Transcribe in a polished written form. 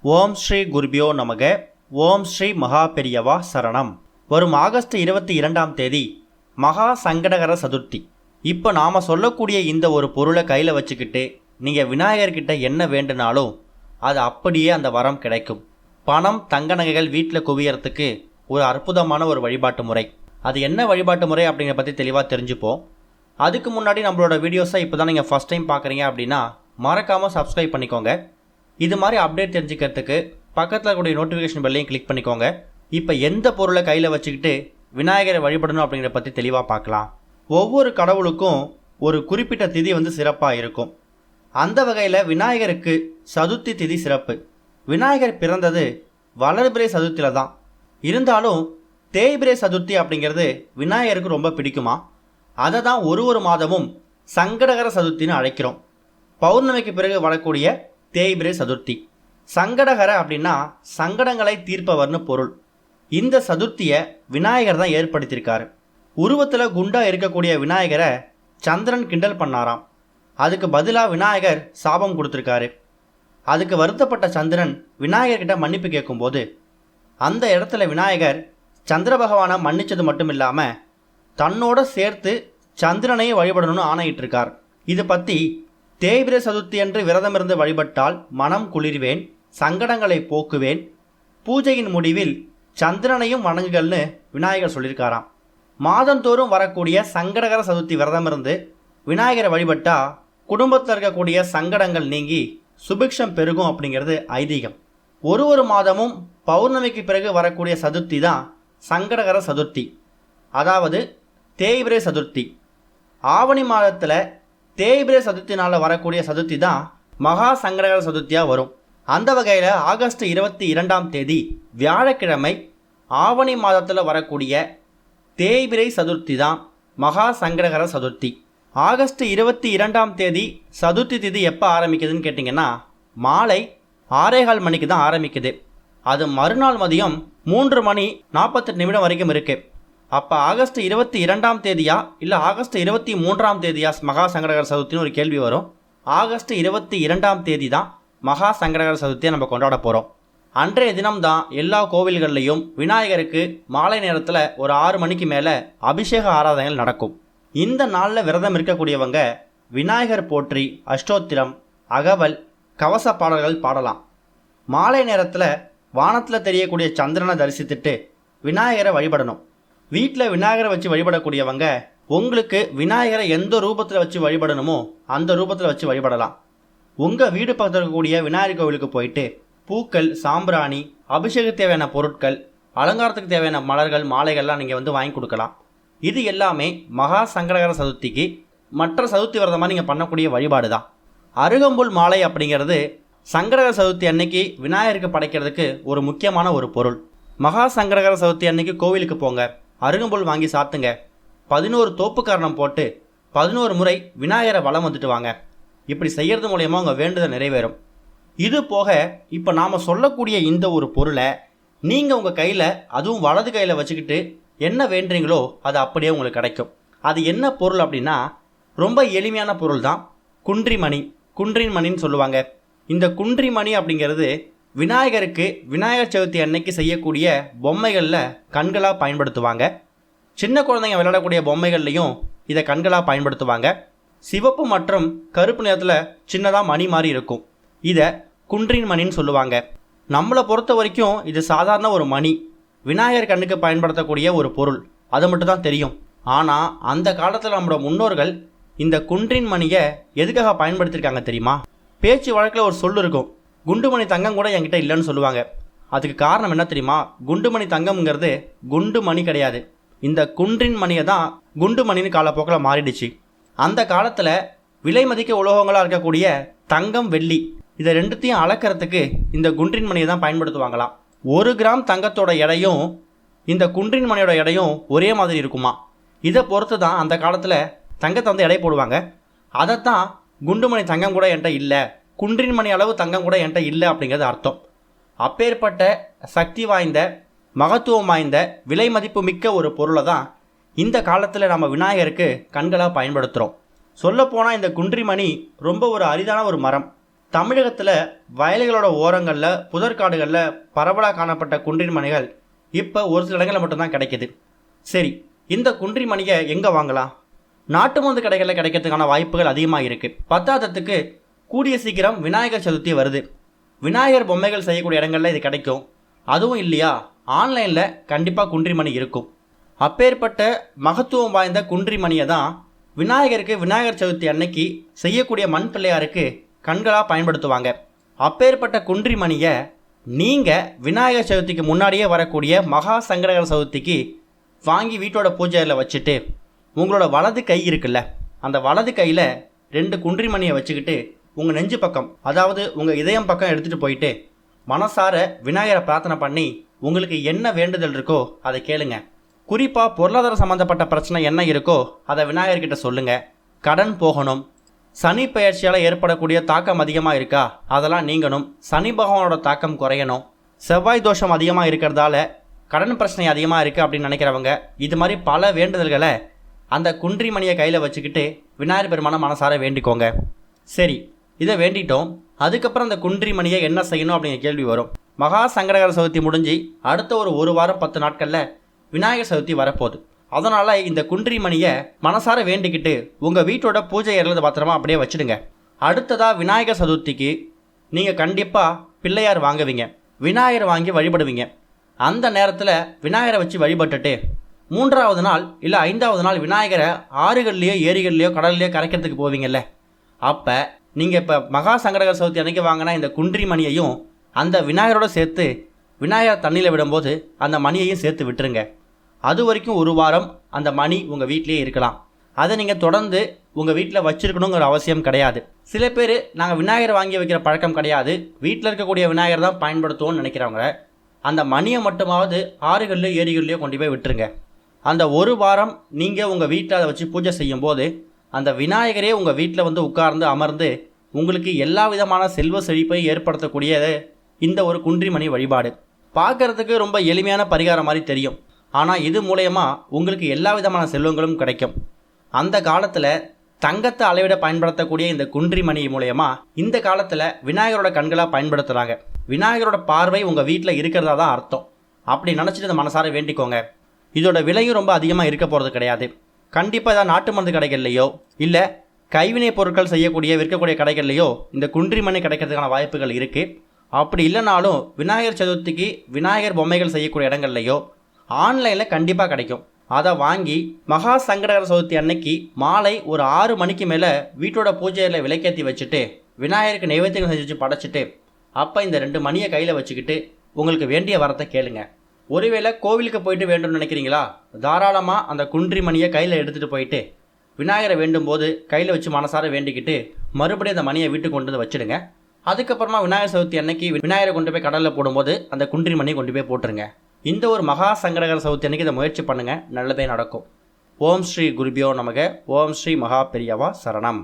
ஓம் ஸ்ரீ குருபியோ நமக. ஓம் ஸ்ரீ மகா பெரியவா சரணம். வரும் ஆகஸ்ட் 22ஆம் தேதி மகா சங்கடகர சதுர்த்தி. இப்போ நாம் சொல்லக்கூடிய இந்த ஒரு பொருளை கையில் வச்சுக்கிட்டு நீங்கள் விநாயகர்கிட்ட என்ன வேண்டுனாலும் அது அப்படியே அந்த வரம் கிடைக்கும். பணம் தங்க நகைகள் வீட்டில் குவியறதுக்கு ஒரு அற்புதமான ஒரு வழிபாட்டு முறை. அது என்ன வழிபாட்டு முறை அப்படிங்கிறத பற்றி தெளிவாக தெரிஞ்சுப்போம். அதுக்கு முன்னாடி நம்மளோட வீடியோஸை இப்போ தான் நீங்கள் ஃபஸ்ட் டைம் பார்க்குறீங்க அப்படின்னா மறக்காமல் சப்ஸ்கிரைப் பண்ணிக்கோங்க. இது மாதிரி அப்டேட் தெரிஞ்சுக்கிறதுக்கு பக்கத்தில் கூடிய நோட்டிஃபிகேஷன் பெல்லையும் கிளிக் பண்ணிக்கோங்க. இப்போ எந்த பொருளை கையில் வச்சுக்கிட்டு விநாயகரை வழிபடணும் அப்படிங்கிறத பற்றி தெளிவாக பார்க்கலாம். ஒவ்வொரு கடவுளுக்கும் ஒரு குறிப்பிட்ட திதி சிறப்பாக இருக்கும். அந்த வகையில் விநாயகருக்கு சதுர்த்தி திதி சிறப்பு. விநாயகர் பிறந்தது வளர்பிறை சதுர்த்தியில் தான். இருந்தாலும் தேய்பிறை சதுர்த்தி அப்படிங்கிறது விநாயகருக்கு ரொம்ப பிடிக்குமா. அதை தான் ஒரு மாதமும் சங்கடகர சதுர்த்தின்னு அழைக்கிறோம். பௌர்ணமிக்கு பிறகு வரக்கூடிய தேய்பிறை சதுர்த்தி. சங்கடகர அப்படின்னா சங்கடங்களை தீர்ப்பவர்னு பொருள். இந்த சதுர்த்தியை விநாயகர் தான் ஏற்படுத்தியிருக்காரு. உருவத்தில் குண்டா இருக்கக்கூடிய விநாயகரை சந்திரன் கிண்டல் பண்ணாராம். அதுக்கு பதிலாக விநாயகர் சாபம் கொடுத்துருக்காரு. அதுக்கு வருத்தப்பட்ட சந்திரன் விநாயகர்கிட்ட மன்னிப்பு கேட்கும்போது அந்த இடத்துல விநாயகர் சந்திர பகவானை மன்னிச்சது மட்டும் இல்லாமல் தன்னோட சேர்த்து சந்திரனையே வழிபடணும்னு ஆணையிட்டிருக்கார். இது பற்றி தேய்பிறை சதுர்த்தி என்று விரதமிருந்து வழிபட்டால் மனம் குளிர்வேன், சங்கடங்களை போக்குவேன், பூஜையின் முடிவில் சந்திரனையும் வணங்குகள்னு விநாயகர் சொல்லியிருக்காராம். மாதந்தோறும் வரக்கூடிய சங்கடகர சதுர்த்தி விரதமிருந்து விநாயகரை வழிபட்டா குடும்பத்தில் இருக்கக்கூடிய சங்கடங்கள் நீங்கி சுபிக்ஷம் பெருகும் அப்படிங்கிறது ஐதீகம். ஒரு மாதமும் பௌர்ணமிக்கு பிறகு வரக்கூடிய சதுர்த்தி தான் சங்கடகர சதுர்த்தி, அதாவது தேய்பிறை சதுர்த்தி. ஆவணி மாதத்தில் தேய்பிறை சதுர்த்தினால் வரக்கூடிய சதுர்த்தி தான் மகா சங்கடகர சதுர்த்தியாக வரும். அந்த வகையில் ஆகஸ்ட் 22ஆம் தேதி வியாழக்கிழமை ஆவணி மாதத்தில் வரக்கூடிய தேய்பிறை சதுர்த்தி தான் மகா சங்கடகர சதுர்த்தி. ஆகஸ்ட் 22ஆம் தேதி சதுர்த்தி திதி எப்போ ஆரம்பிக்குதுன்னு கேட்டிங்கன்னா மாலை 6:15 மணிக்கு தான் ஆரம்பிக்குது. அது மறுநாள் மதியம் 3:48 வரைக்கும் இருக்குது. அப்போ ஆகஸ்ட் 22ஆம் தேதியா இல்லை ஆகஸ்ட் 23ஆம் தேதியா மகா சங்கடகர சதுர்த்தின்னு ஒரு கேள்வி வரும். ஆகஸ்ட் 22ஆம் தேதி தான் மகா சங்கடகர சதுர்த்தியை நம்ம கொண்டாட போகிறோம். அன்றைய தினம்தான் எல்லா கோவில்கள்லையும் விநாயகருக்கு மாலை நேரத்தில் ஒரு 6 மணிக்கு மேலே அபிஷேக ஆராதனைகள் நடக்கும். இந்த நாளில் விரதம் இருக்கக்கூடியவங்க விநாயகர் போற்றி, அஷ்டோத்திரம், அகவல், கவச பாடல்கள் பாடலாம். மாலை நேரத்தில் வானத்தில் தெரியக்கூடிய சந்திரனை தரிசித்துட்டு விநாயகரை வழிபடணும். வீட்டில் விநாயகரை வச்சு வழிபடக்கூடியவங்க உங்களுக்கு விநாயகரை எந்த ரூபத்தில் வச்சு வழிபடணுமோ அந்த ரூபத்தில் வச்சு வழிபடலாம். உங்கள் வீடு பக்கத்தில் இருக்கக்கூடிய விநாயகர் கோவிலுக்கு போயிட்டு பூக்கள், சாம்பிராணி, அபிஷேகத்துக்கு தேவையான பொருட்கள், அலங்காரத்துக்கு தேவையான மலர்கள், மாலைகள்லாம் நீங்கள் வாங்கி கொடுக்கலாம். இது எல்லாமே மகா சங்கடகர சதுர்த்திக்கு மற்ற சதுர்த்தி விரதமாக நீங்கள் பண்ணக்கூடிய வழிபாடு தான். அருகம்புல் மாலை அப்படிங்கிறது சங்கடகர சதுர்த்தி அன்னைக்கு விநாயகருக்கு படைக்கிறதுக்கு ஒரு முக்கியமான ஒரு பொருள். மகா சங்கடகர சதுர்த்தி அன்னைக்கு கோவிலுக்கு போங்க, அருகம்புல் வாங்கி சாத்துங்க, 11 தோப்புக்காரணம் போட்டு 11 முறை விநாயகரை வலம் வந்துட்டு வாங்க. இப்படி செய்கிறது மூலயமா உங்கள் வேண்டுதல் நிறைவேறும். இது போக இப்போ நாம் சொல்லக்கூடிய இந்த ஒரு பொருளை நீங்கள் உங்கள் கையில், அதுவும் வலது கையில் வச்சுக்கிட்டு என்ன வேண்டுறீங்களோ அது அப்படியே உங்களுக்கு கிடைக்கும். அது என்ன பொருள் அப்படின்னா ரொம்ப எளிமையான பொருள் தான். குன்றிமணி, குன்றின் மணின்னு சொல்லுவாங்க. இந்த குன்றிமணி அப்படிங்கிறது விநாயகருக்கு விநாயகர் சதுர்த்தி அன்னைக்கு செய்யக்கூடிய பொம்மைகளில் கண்களாக பயன்படுத்துவாங்க. சின்ன குழந்தைங்க விளையாடக்கூடிய பொம்மைகள்லையும் இதை கண்களாக பயன்படுத்துவாங்க. சிவப்பு மற்றும் கருப்பு நிறத்தில் சின்னதாக மணி மாதிரி இருக்கும். இதை குன்றின் மணின்னு சொல்லுவாங்க. நம்மளை பொறுத்த வரைக்கும் இது சாதாரண ஒரு மணி, விநாயகர் கண்ணுக்கு பயன்படுத்தக்கூடிய ஒரு பொருள், அது மட்டும் தான் தெரியும். ஆனால் அந்த காலத்தில் நம்மளோட முன்னோர்கள் இந்த குன்றின் மணியை எதுக்காக பயன்படுத்தியிருக்காங்க தெரியுமா? பேச்சு வழக்கில் ஒரு சொல் இருக்கும், குண்டுமணி தங்கம் கூட என்கிட்ட இல்லைன்னு சொல்லுவாங்க. அதுக்கு காரணம் என்ன தெரியுமா? குண்டுமணி தங்கம்ங்கிறது குண்டு மணி கிடையாது. இந்த குன்றின் மணியை தான் குண்டு மணின்னு காலப்போக்கில் மாறிடுச்சு. அந்த காலத்தில் விலை மதிக்க உலோகங்களாக இருக்கக்கூடிய தங்கம், வெள்ளி இதை ரெண்டுத்தையும் அளக்கிறதுக்கு இந்த குன்றின் மணியை தான் பயன்படுத்துவாங்களாம். 1 கிராம் தங்கத்தோட எடையும் இந்த குன்றின் மணியோட எடையும் ஒரே மாதிரி இருக்குமா. இதை பொறுத்து தான் அந்த காலத்தில் தங்கத்தை எடை போடுவாங்க. அதைத்தான் குண்டுமணி தங்கம் கூட என்கிட்ட இல்லை, குன்றின் மணி அளவு தங்கம் கூட என்கிட்ட இல்லை அப்படிங்கிறது அர்த்தம். அப்பேற்பட்ட சக்தி வாய்ந்த, மகத்துவம் வாய்ந்த, விலை மதிப்பு மிக்க ஒரு பொருளை தான் இந்த காலத்தில் நம்ம விநாயகருக்கு கண்களாக பயன்படுத்துகிறோம். சொல்லப்போனால் இந்த குன்றிமணி ரொம்ப ஒரு அரிதான ஒரு மரம். தமிழகத்தில் வயல்களோட ஓரங்களில் புதற்காடுகளில் பரவலாக காணப்பட்ட குன்றின் மணிகள் இப்போ ஒரு சில இடங்களில் மட்டும்தான் கிடைக்கிது. சரி, இந்த குன்றி மணியை எங்கே வாங்கலாம்? நாட்டு மருந்து கடைகளில் கிடைக்கிறதுக்கான வாய்ப்புகள் அதிகமாக இருக்குது. பத்தாதத்துக்கு கூடிய சீக்கிரம் விநாயகர் சதுர்த்தி வருது. விநாயகர் பொம்மைகள் செய்யக்கூடிய இடங்களில் இது கிடைக்கும். அதுவும் இல்லையா, ஆன்லைனில் கண்டிப்பாக குன்றி மணி இருக்கும். அப்பேற்பட்ட மகத்துவம் வாய்ந்த குன்றி மணியை தான் விநாயகருக்கு விநாயகர் சதுர்த்தி அன்னைக்கு செய்யக்கூடிய மண் பிள்ளையாருக்கு கண்களாக பயன்படுத்துவாங்க. அப்பேற்பட்ட குன்றி மணியை நீங்கள் விநாயகர் சதுர்த்திக்கு முன்னாடியே வரக்கூடிய மகா சங்கடகர சதுர்த்திக்கு வாங்கி வீட்டோட பூஜையில் வச்சுட்டு உங்களோட வலது கை இருக்குல்ல, அந்த வலது கையில் 2 குன்றி மணியை வச்சுக்கிட்டு உங்கள் நெஞ்சு பக்கம், அதாவது உங்கள் இதயம் பக்கம் எடுத்துகிட்டு போயிட்டு மனசார விநாயகரை பிரார்த்தனை பண்ணி உங்களுக்கு என்ன வேண்டுதல் இருக்கோ அதை கேளுங்க. குறிப்பாக பொருளாதார சம்மந்தப்பட்ட பிரச்சனை என்ன இருக்கோ அதை விநாயகர்கிட்ட சொல்லுங்கள். கடன் போகணும், சனி பெயர்ச்சியால் ஏற்படக்கூடிய தாக்கம் அதிகமாக இருக்கா அதெல்லாம் நீங்கணும், சனி பகவானோட தாக்கம் குறையணும், செவ்வாய் தோஷம் அதிகமாக இருக்கிறதால கடன் பிரச்சனை அதிகமாக இருக்குது அப்படின்னு நினைக்கிறவங்க இது மாதிரி பல வேண்டுதல்களை அந்த குன்றி மணியை கையில் வச்சுக்கிட்டு விநாயகர் பெருமானை மனசார வேண்டிக்கோங்க. சரி, இதை வேண்டிட்டோம். அதுக்கப்புறம் அந்த குன்றி மணியை என்ன செய்யணும் அப்படிங்கிற கேள்வி வரும். மகா சங்கடகர சதுர்த்தி முடிஞ்சு அடுத்த ஒரு வாரம் 10 நாட்களில் விநாயகர் சதுர்த்தி வரப்போகுது. அதனால் இந்த குன்றி மணியை மனசார வேண்டிக்கிட்டு உங்கள் வீட்டோட பூஜை அறையில் பத்திரமா அப்படியே வச்சுடுங்க. அடுத்ததாக விநாயகர் சதுர்த்திக்கு நீங்கள் கண்டிப்பாக பிள்ளையார் வாங்குவீங்க, விநாயகர் வாங்கி வழிபடுவீங்க. அந்த நேரத்தில் விநாயகரை வச்சு வழிபட்டுட்டு 3ஆவது நாள் இல்லை 5ஆவது நாள் விநாயகரை ஆறுகள்லையோ ஏரிகள்லையோ கடல்லையோ கரைக்கிறதுக்கு போவீங்கல்ல, அப்போ நீங்கள் இப்போ மகா சங்கடகர சதுர்த்தி அன்றைக்கி வாங்கினா இந்த குன்றி மணியையும் அந்த விநாயகரோடு சேர்த்து விநாயகர் தண்ணியில் விடும்போது அந்த மணியையும் சேர்த்து விட்டுருங்க. அது வரைக்கும் 1 வாரம் அந்த மணி உங்கள் வீட்டிலே இருக்கலாம். அதை நீங்கள் தொடர்ந்து உங்கள் வீட்டில் வச்சுருக்கணுங்கிற அவசியம் கிடையாது. சில பேர் நாங்கள் விநாயகர் வாங்கி வைக்கிற பழக்கம் கிடையாது, வீட்டில் இருக்கக்கூடிய விநாயகர் தான் பயன்படுத்துவோம்னு நினைக்கிறவங்க அந்த மணியை மட்டுமாவது ஆறுகள்லையோ ஏரிகள்லையோ கொண்டு போய் விட்டுருங்க. அந்த 1 வாரம் நீங்கள் உங்கள் வீட்டில் அதை வச்சு பூஜை செய்யும்போது அந்த விநாயகரே உங்கள் வீட்டில் வந்து உட்கார்ந்து அமர்ந்து உங்களுக்கு எல்லா விதமான செல்வ செழிப்பையும் ஏற்படுத்தக்கூடியது இந்த ஒரு குன்றிமணி வழிபாடு. பார்க்குறதுக்கு ரொம்ப எளிமையான பரிகாரம் மாதிரி தெரியும், ஆனால் இது மூலயமா உங்களுக்கு எல்லா விதமான செல்வங்களும் கிடைக்கும். அந்த காலத்தில் தங்கத்தை அளவிட பயன்படுத்தக்கூடிய இந்த குன்றி மணி மூலயமா இந்த காலத்தில் விநாயகரோட கண்களாக பயன்படுத்துகிறாங்க. விநாயகரோட பார்வை உங்கள் வீட்டில் இருக்கிறதா தான் அர்த்தம். அப்படி நினச்சிட்டு இந்த மனசார வேண்டிக்கோங்க. இதோட விலையும் ரொம்ப அதிகமாக இருக்க போகிறது கிடையாது. கண்டிப்பாக ஏதாவது நாட்டு மருந்து கடைகள்லையோ இல்லை கைவினை பொருட்கள் செய்யக்கூடிய விற்கக்கூடிய கடைகள்லையோ இந்த குன்றி மணி கிடைக்கிறதுக்கான வாய்ப்புகள் இருக்குது. அப்படி இல்லைனாலும் விநாயகர் சதுர்த்திக்கு விநாயகர் பொம்மைகள் செய்யக்கூடிய இடங்கள்லையோ ஆன்லைனில் கண்டிப்பாக கிடைக்கும். அதை வாங்கி மகா சங்கடகர சதுர்த்தி அன்னைக்கு மாலை ஒரு 6 மணிக்கு மேலே வீட்டோட பூஜையில் விளக்கேற்றி வச்சுட்டு விநாயகருக்கு நைவேத்தியம் செஞ்சு படைச்சிட்டு அப்போ இந்த 2 மணியை கையில் வச்சுக்கிட்டு உங்களுக்கு வேண்டிய வரத்தை கேளுங்க. ஒருவேளை கோவிலுக்கு போயிட்டு வேண்டும்னு நினைக்கிறீங்களா, தாராளமாக அந்த குன்றி மணியை கையில் எடுத்துகிட்டு போயிட்டு விநாயகரை வேண்டும் போது கையில் வச்சு மனசார வேண்டிக்கிட்டு மறுபடியும் அந்த மணியை வீட்டுக்கு கொண்டு வந்து வச்சுடுங்க. அதுக்கப்புறமா விநாயகர் சதுர்த்தி அன்னைக்கு விநாயகரை கொண்டு போய் கடலில் போடும்போது அந்த குன்றி மணியை கொண்டு போய் போட்டுருங்க. இந்த ஒரு மகா சங்கடகர சதுர்த்தி அன்னைக்கு இதை முயற்சி பண்ணுங்கள், நல்லதே நடக்கும். ஓம் ஸ்ரீ குருபியோ நமக. ஓம் ஸ்ரீ மகா பெரியவா சரணம்.